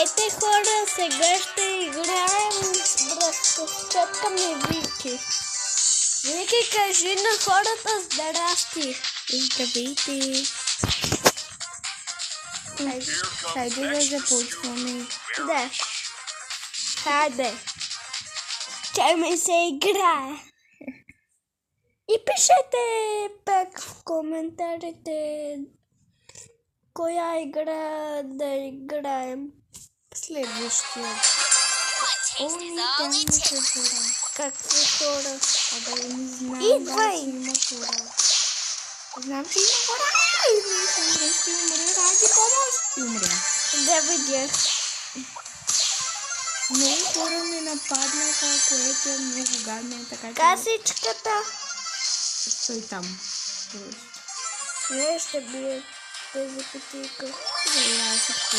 Здравейте хора, сега ще играем с братовчетка ми Вики. Вики, кажи на хората здрасти. Здравейте. Хайде да започваме. Да. Хайде. Чай ми се играе. И пишете пак в коментарите коя игра да играем. Следващия. Уникалните хора. Какви хора? Абе, не знам. Идвай! Има хора. Знам, че има хора. Ще умре. Ради помощ. Ще умре. Да, видях. Много хора ме нападнаха, което е много гадно. Касичката. Стой там. Не, ще бие тези пътика. Да, аз ще